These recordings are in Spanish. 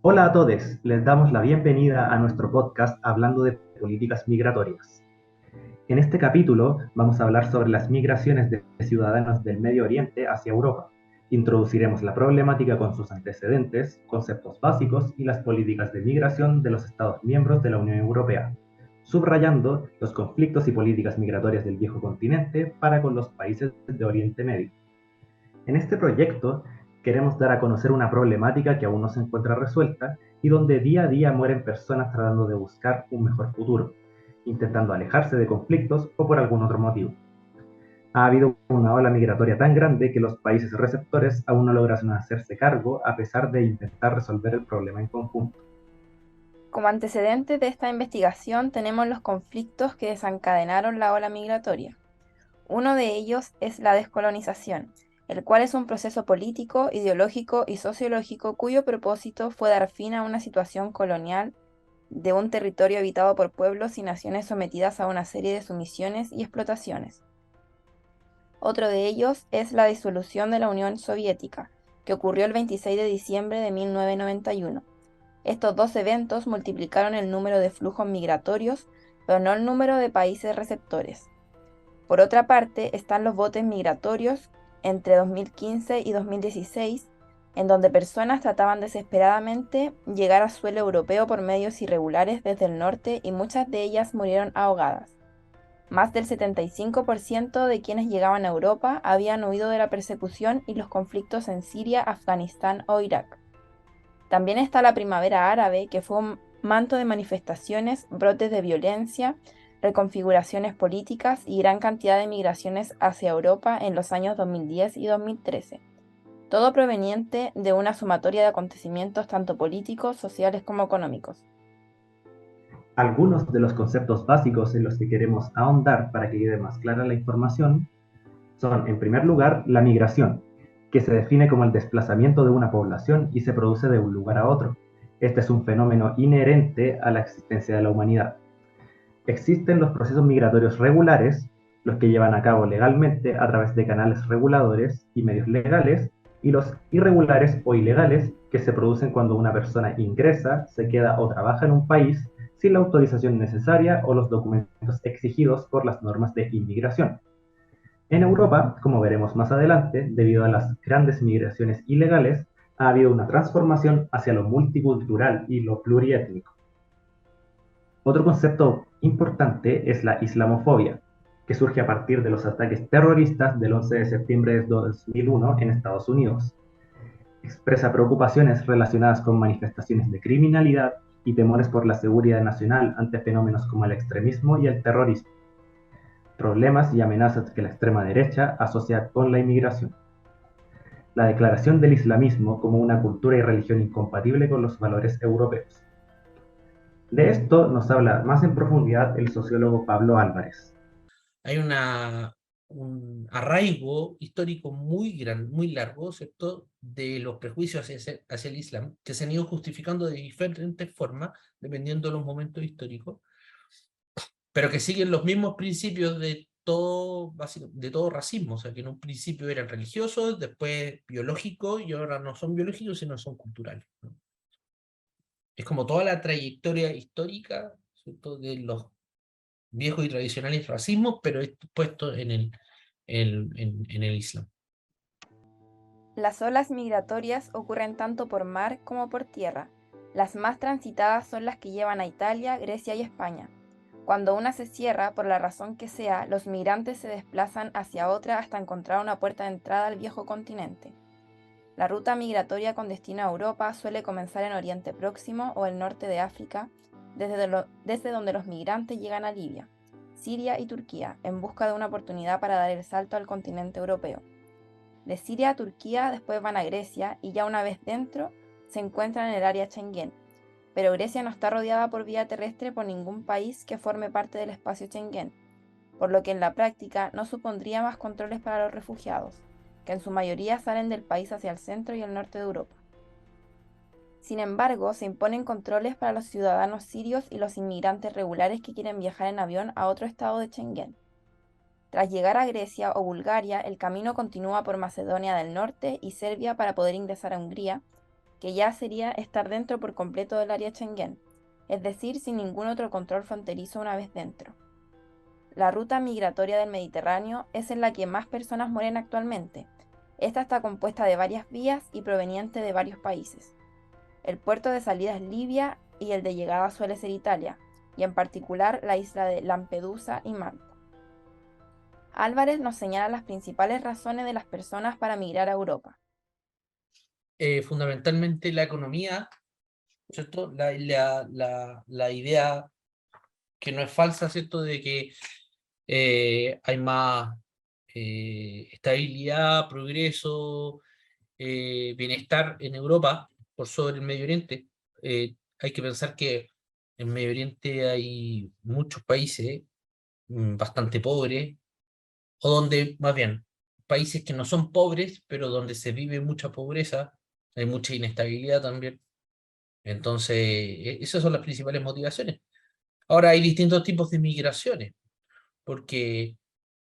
Hola a todos, les damos la bienvenida a nuestro podcast hablando de políticas migratorias. En este capítulo vamos a hablar sobre las migraciones de ciudadanos del Medio Oriente hacia Europa. Introduciremos la problemática con sus antecedentes, conceptos básicos y las políticas de migración de los Estados miembros de la Unión Europea, subrayando los conflictos y políticas migratorias del viejo continente para con los países de Oriente Medio. En este proyecto queremos dar a conocer una problemática que aún no se encuentra resuelta y donde día a día mueren personas tratando de buscar un mejor futuro, intentando alejarse de conflictos o por algún otro motivo. Ha habido una ola migratoria tan grande que los países receptores aún no logran hacerse cargo a pesar de intentar resolver el problema en conjunto. Como antecedente de esta investigación tenemos los conflictos que desencadenaron la ola migratoria. Uno de ellos es la descolonización, el cual es un proceso político, ideológico y sociológico cuyo propósito fue dar fin a una situación colonial de un territorio habitado por pueblos y naciones sometidas a una serie de sumisiones y explotaciones. Otro de ellos es la disolución de la Unión Soviética, que ocurrió el 26 de diciembre de 1991. Estos dos eventos multiplicaron el número de flujos migratorios, pero no el número de países receptores. Por otra parte, están los botes migratorios entre 2015 y 2016, en donde personas trataban desesperadamente llegar a suelo europeo por medios irregulares desde el norte y muchas de ellas murieron ahogadas. Más del 75% de quienes llegaban a Europa habían huido de la persecución y los conflictos en Siria, Afganistán o Irak. También está la primavera árabe, que fue un manto de manifestaciones, brotes de violencia, reconfiguraciones políticas y gran cantidad de migraciones hacia Europa en los años 2010 y 2013, todo proveniente de una sumatoria de acontecimientos tanto políticos, sociales como económicos. Algunos de los conceptos básicos en los que queremos ahondar para que quede más clara la información son, en primer lugar, la migración, que se define como el desplazamiento de una población y se produce de un lugar a otro. Este es un fenómeno inherente a la existencia de la humanidad. Existen los procesos migratorios regulares, los que llevan a cabo legalmente a través de canales reguladores y medios legales, y los irregulares o ilegales, que se producen cuando una persona ingresa, se queda o trabaja en un país sin la autorización necesaria o los documentos exigidos por las normas de inmigración. En Europa, como veremos más adelante, debido a las grandes migraciones ilegales, ha habido una transformación hacia lo multicultural y lo pluriétnico. Otro concepto importante es la islamofobia, que surge a partir de los ataques terroristas del 11 de septiembre de 2001 en Estados Unidos. Expresa preocupaciones relacionadas con manifestaciones de criminalidad y temores por la seguridad nacional ante fenómenos como el extremismo y el terrorismo, problemas y amenazas que la extrema derecha asocia con la inmigración. La declaración del islamismo como una cultura y religión incompatible con los valores europeos. De esto nos habla más en profundidad el sociólogo Pablo Álvarez. Hay un arraigo histórico muy grande, muy largo, ¿cierto?, de los prejuicios hacia el Islam, que se han ido justificando de diferentes formas, dependiendo de los momentos históricos, pero que siguen los mismos principios de todo racismo, o sea, que en un principio eran religiosos, después biológicos, y ahora no son biológicos, sino son culturales, ¿no? Es como toda la trayectoria histórica, ¿cierto?, de los viejos y tradicionales racismos, pero puesto en el Islam. Las olas migratorias ocurren tanto por mar como por tierra. Las más transitadas son las que llevan a Italia, Grecia y España. Cuando una se cierra, por la razón que sea, los migrantes se desplazan hacia otra hasta encontrar una puerta de entrada al viejo continente. La ruta migratoria con destino a Europa suele comenzar en Oriente Próximo o el norte de África, desde donde los migrantes llegan a Libia, Siria y Turquía, en busca de una oportunidad para dar el salto al continente europeo. De Siria a Turquía después van a Grecia y ya una vez dentro se encuentran en el área Schengen, pero Grecia no está rodeada por vía terrestre por ningún país que forme parte del espacio Schengen, por lo que en la práctica no supondría más controles para los refugiados, que en su mayoría salen del país hacia el centro y el norte de Europa. Sin embargo, se imponen controles para los ciudadanos sirios y los inmigrantes regulares que quieren viajar en avión a otro estado de Schengen. Tras llegar a Grecia o Bulgaria, el camino continúa por Macedonia del Norte y Serbia para poder ingresar a Hungría, que ya sería estar dentro por completo del área Schengen, es decir, sin ningún otro control fronterizo una vez dentro. La ruta migratoria del Mediterráneo es en la que más personas mueren actualmente. Esta está compuesta de varias vías y proveniente de varios países. El puerto de salida es Libia y el de llegada suele ser Italia, y en particular la isla de Lampedusa y Malta. Álvarez nos señala las principales razones de las personas para migrar a Europa. Fundamentalmente la economía, ¿cierto? La idea que no es falsa, ¿cierto? De que hay más estabilidad, progreso, bienestar en Europa por sobre el Medio Oriente. Hay que pensar que en Medio Oriente hay muchos países bastante pobres, o donde, más bien, países que no son pobres, pero donde se vive mucha pobreza, hay mucha inestabilidad también. Entonces, esas son las principales motivaciones. Ahora, hay distintos tipos de migraciones, porque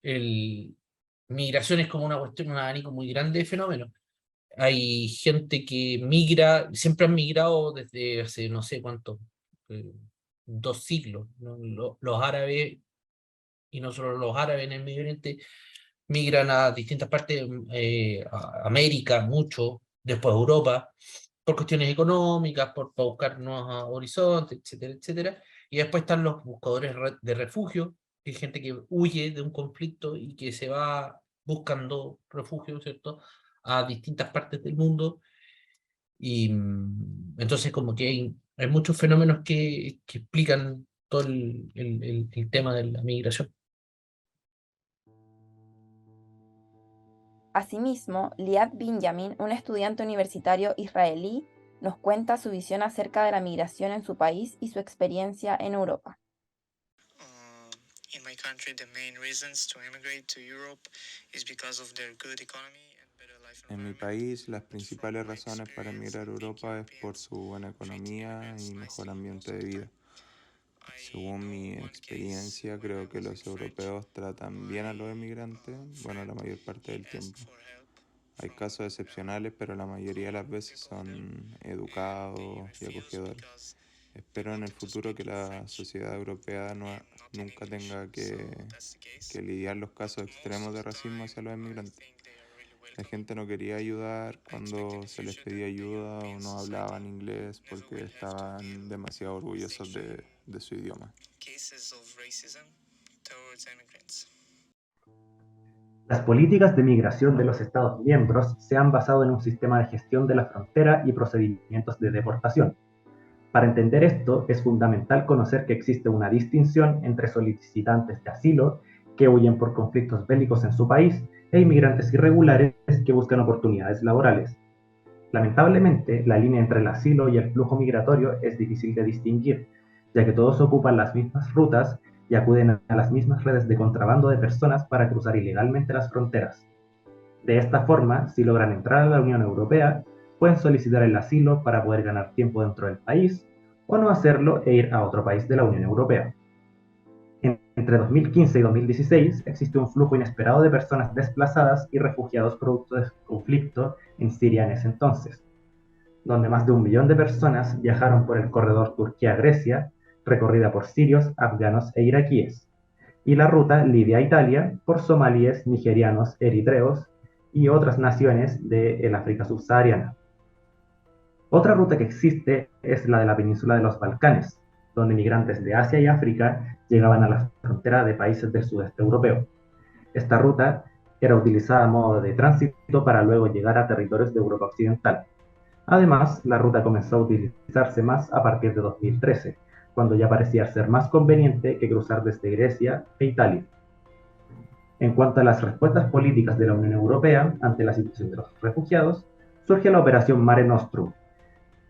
el, migración es como una cuestión, un abanico muy grande de fenómenos. Hay gente que migra, siempre han migrado desde hace no sé cuánto, eh, 2 siglos, ¿no? Los árabes, y no solo los árabes en el Medio Oriente, migran a distintas partes, a América mucho, después a Europa, por cuestiones económicas, para buscar nuevos horizontes, etcétera, etcétera. Y después están los buscadores de refugio, que es gente que huye de un conflicto y que se va buscando refugio, ¿cierto?, a distintas partes del mundo. Y entonces como que hay muchos fenómenos que explican todo el tema de la migración. Asimismo, Liad Binyamin, un estudiante universitario israelí, nos cuenta su visión acerca de la migración en su país y su experiencia en Europa. In my country, the main reasons to immigrate to Europe is because of their good economy and better life En mi environment. país, las principales razones para emigrar a Europa es por su buena economía y mejor ambiente de vida. Según mi experiencia, creo que los europeos tratan bien a los emigrantes, bueno, la mayor parte del tiempo. Hay casos excepcionales, pero la mayoría de las veces son educados y acogedores. Espero en el futuro que la sociedad europea nunca tenga que lidiar los casos extremos de racismo hacia los emigrantes. La gente no quería ayudar cuando se les pedía ayuda o no hablaban inglés porque estaban demasiado orgullosos de su idioma. Las políticas de migración de los Estados miembros se han basado en un sistema de gestión de la frontera y procedimientos de deportación. Para entender esto, es fundamental conocer que existe una distinción entre solicitantes de asilo que huyen por conflictos bélicos en su país e inmigrantes irregulares que buscan oportunidades laborales. Lamentablemente, la línea entre el asilo y el flujo migratorio es difícil de distinguir, ya que todos ocupan las mismas rutas y acuden a las mismas redes de contrabando de personas para cruzar ilegalmente las fronteras. De esta forma, si logran entrar a la Unión Europea, pueden solicitar el asilo para poder ganar tiempo dentro del país o no hacerlo e ir a otro país de la Unión Europea. Entre 2015 y 2016 existe un flujo inesperado de personas desplazadas y refugiados producto del conflicto en Siria en ese entonces, donde más de 1 millón de personas viajaron por el corredor Turquía-Grecia, recorrida por sirios, afganos e iraquíes, y la ruta Libia-Italia por somalíes, nigerianos, eritreos y otras naciones del África subsahariana. Otra ruta que existe es la de la península de los Balcanes, donde migrantes de Asia y África llegaban a la frontera de países del sudeste europeo. Esta ruta era utilizada a modo de tránsito para luego llegar a territorios de Europa Occidental. Además, la ruta comenzó a utilizarse más a partir de 2013, cuando ya parecía ser más conveniente que cruzar desde Grecia e Italia. En cuanto a las respuestas políticas de la Unión Europea ante la situación de los refugiados, surge la Operación Mare Nostrum,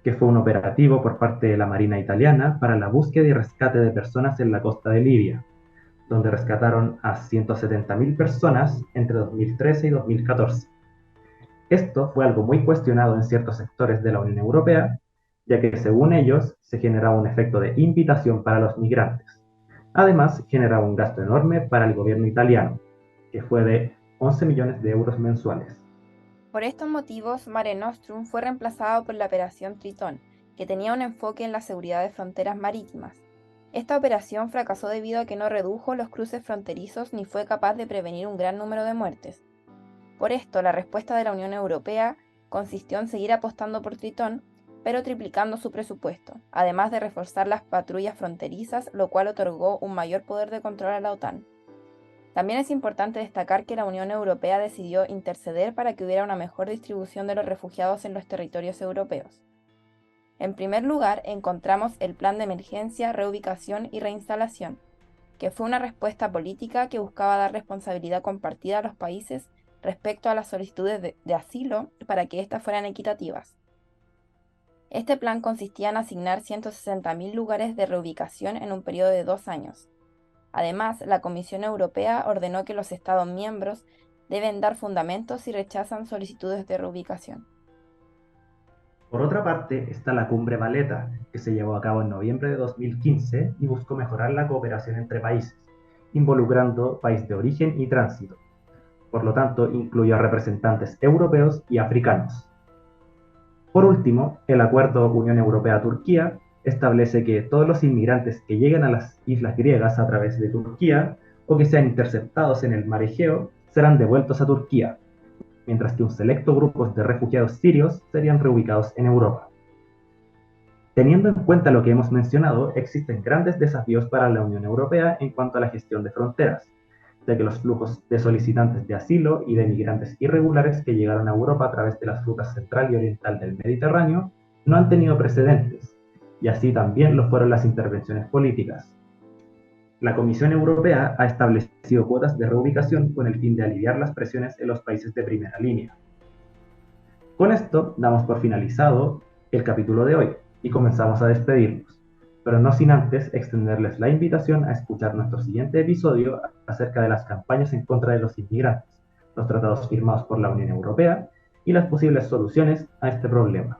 que fue un operativo por parte de la Marina italiana para la búsqueda y rescate de personas en la costa de Libia, donde rescataron a 170.000 personas entre 2013 y 2014. Esto fue algo muy cuestionado en ciertos sectores de la Unión Europea, ya que según ellos se generaba un efecto de invitación para los migrantes. Además, generaba un gasto enorme para el gobierno italiano, que fue de 11 millones de euros mensuales. Por estos motivos, Mare Nostrum fue reemplazado por la Operación Tritón, que tenía un enfoque en la seguridad de fronteras marítimas. Esta operación fracasó debido a que no redujo los cruces fronterizos ni fue capaz de prevenir un gran número de muertes. Por esto, la respuesta de la Unión Europea consistió en seguir apostando por Tritón, pero triplicando su presupuesto, además de reforzar las patrullas fronterizas, lo cual otorgó un mayor poder de control a la OTAN. También es importante destacar que la Unión Europea decidió interceder para que hubiera una mejor distribución de los refugiados en los territorios europeos. En primer lugar, encontramos el Plan de Emergencia, Reubicación y Reinstalación, que fue una respuesta política que buscaba dar responsabilidad compartida a los países respecto a las solicitudes de asilo para que éstas fueran equitativas. Este plan consistía en asignar 160.000 lugares de reubicación en un periodo de 2 años. Además, la Comisión Europea ordenó que los Estados miembros deben dar fundamentos si rechazan solicitudes de reubicación. Por otra parte, está la Cumbre Valeta, que se llevó a cabo en noviembre de 2015 y buscó mejorar la cooperación entre países, involucrando país de origen y tránsito. Por lo tanto, incluyó a representantes europeos y africanos. Por último, el Acuerdo Unión Europea-Turquía establece que todos los inmigrantes que lleguen a las islas griegas a través de Turquía o que sean interceptados en el mar Egeo serán devueltos a Turquía, mientras que un selecto grupo de refugiados sirios serían reubicados en Europa. Teniendo en cuenta lo que hemos mencionado, existen grandes desafíos para la Unión Europea en cuanto a la gestión de fronteras, ya que los flujos de solicitantes de asilo y de migrantes irregulares que llegaron a Europa a través de las rutas central y oriental del Mediterráneo no han tenido precedentes, y así también lo fueron las intervenciones políticas. La Comisión Europea ha establecido cuotas de reubicación con el fin de aliviar las presiones en los países de primera línea. Con esto damos por finalizado el capítulo de hoy y comenzamos a despedirnos, pero no sin antes extenderles la invitación a escuchar nuestro siguiente episodio acerca de las campañas en contra de los inmigrantes, los tratados firmados por la Unión Europea y las posibles soluciones a este problema.